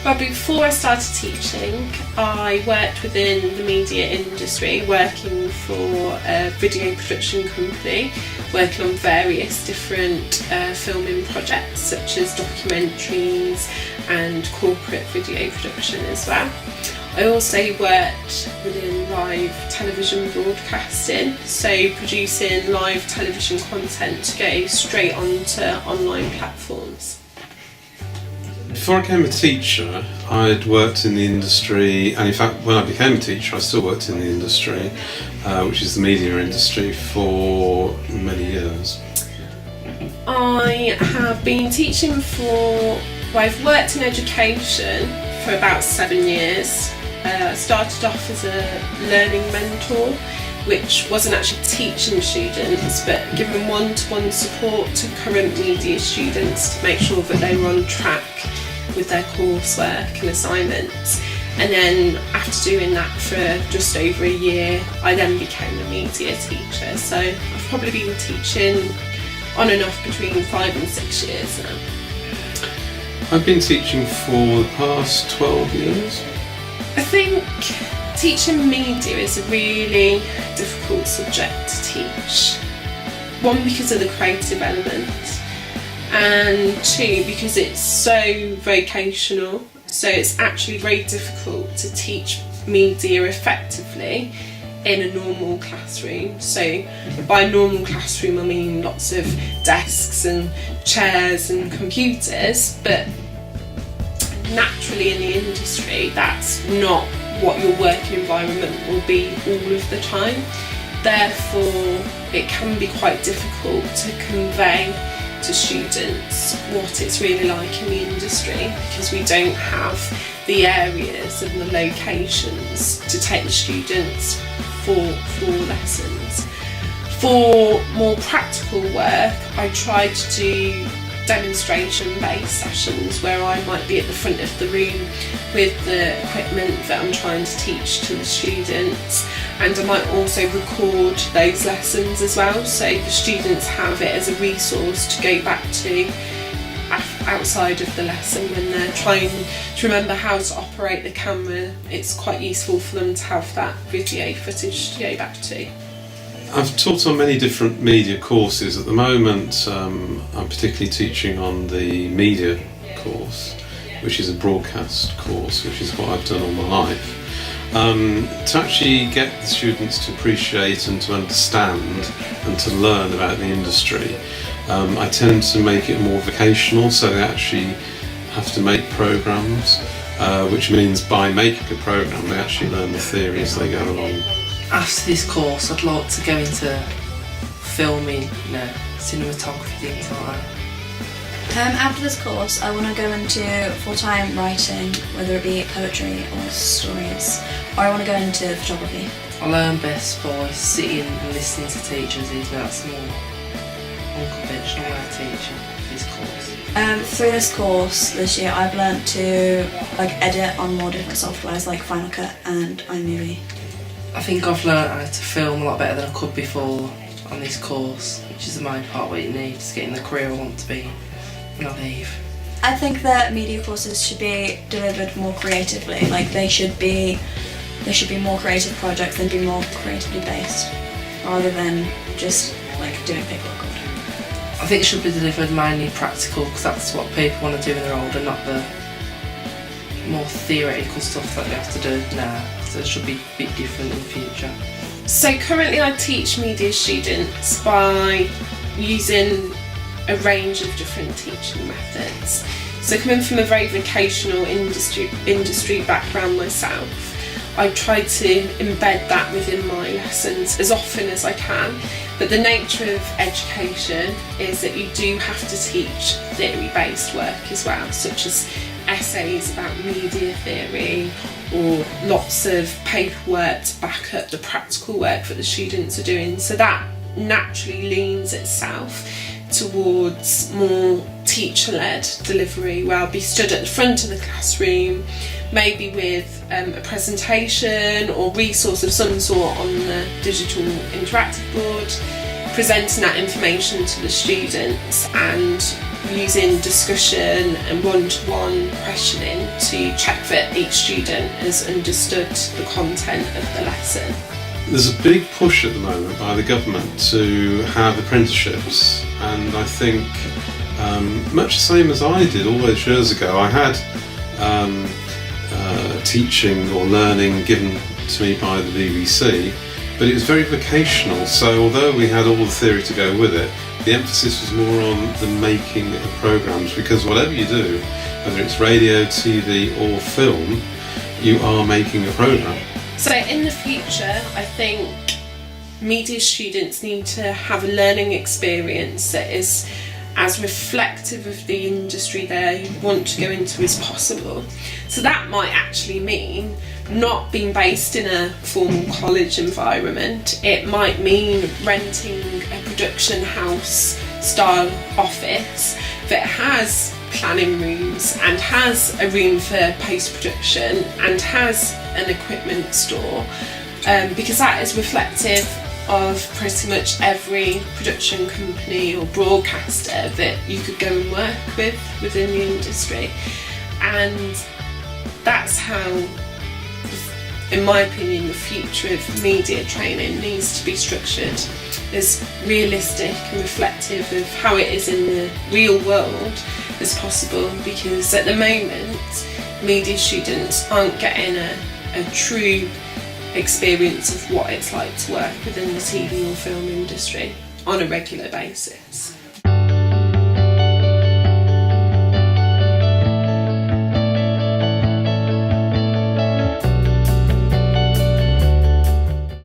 But before I started teaching, I worked within the media industry, working for a video production company, working on various different filming projects such as documentaries and corporate video production as well. I also worked within live television broadcasting, so producing live television content to go straight onto online platforms. Before I became a teacher, I'd worked in the industry, and in fact when I became a teacher I still worked in the industry, which is the media industry, for many years. I have been teaching I've worked in education for about 7 years. I started off as a learning mentor, which wasn't actually teaching students but giving one-to-one support to current media students to make sure that they were on track with their coursework and assignments. And then after doing that for just over a year, I then became a media teacher. So I've probably been teaching on and off between 5 and 6 years now. I've been teaching for the past 12 years. I think teaching media is a really difficult subject to teach. One, because of the creative element, and two, because it's so vocational, so it's actually very difficult to teach media effectively in a normal classroom. So by normal classroom I mean lots of desks and chairs and computers, but naturally in the industry that's not what your working environment will be all of the time. Therefore it can be quite difficult to convey to students what it's really like in the industry, because we don't have the areas and the locations to take the students for lessons. For more practical work, I try to do demonstration-based sessions where I might be at the front of the room with the equipment that I'm trying to teach to the students, and I might also record those lessons as well, so the students have it as a resource to go back to outside of the lesson when they're trying to remember how to operate the camera. It's quite useful for them to have that video footage to go back to. I've taught on many different media courses. At the moment I'm particularly teaching on the media course, which is a broadcast course, which is what I've done all my life. To actually get the students to appreciate and to understand and to learn about the industry, I tend to make it more vocational, so they actually have to make programmes, which means by making a programme they actually learn the theory as they go along. After this course I'd like to go into filming, cinematography, things like that. After this course I want to go into full-time writing, whether it be poetry or stories, or I want to go into photography. I learn best by sitting and listening to teachers, even though that's more unconventional way of teaching this course. Through this course this year I've learnt to edit on more different softwares like Final Cut and iMovie. I think I've learnt how to film a lot better than I could before on this course, which is the main part what you need to get in the career I want to be when I leave. I think that media courses should be delivered more creatively. They should be more creative projects and be more creatively based, rather than just doing paperwork all the time. I think it should be delivered mainly practical, because that's what people want to do when they're older, not the more theoretical stuff that they have to do now. So it should be a bit different in the future. So currently I teach media students by using a range of different teaching methods. So coming from a very vocational industry background myself, I try to embed that within my lessons as often as I can. But the nature of education is that you do have to teach theory-based work as well, such as essays about media theory or lots of paperwork to back up the practical work that the students are doing. So that naturally leans itself towards more teacher-led delivery, where I'll be stood at the front of the classroom, maybe with a presentation or resource of some sort on the digital interactive board, presenting that information to the students and using discussion and one-to-one questioning to check that each student has understood the content of the lesson. There's a big push at the moment by the government to have apprenticeships, and I think much the same as I did all those years ago. I had teaching or learning given to me by the BBC, but it was very vocational, so although we had all the theory to go with it, the emphasis was more on the making of programmes, because whatever you do, whether it's radio, TV or film, you are making a programme. So in the future, I think media students need to have a learning experience that is as reflective of the industry they want to go into as possible. So that might actually mean not being based in a formal college environment. It might mean renting a production house style office that has planning rooms and has a room for post-production and has an equipment store, because that is reflective of pretty much every production company or broadcaster that you could go and work with within the industry. And that's how, in my opinion, the future of media training needs to be structured, as realistic and reflective of how it is in the real world as possible, because at the moment media students aren't getting a true experience of what it's like to work within the TV or film industry on a regular basis.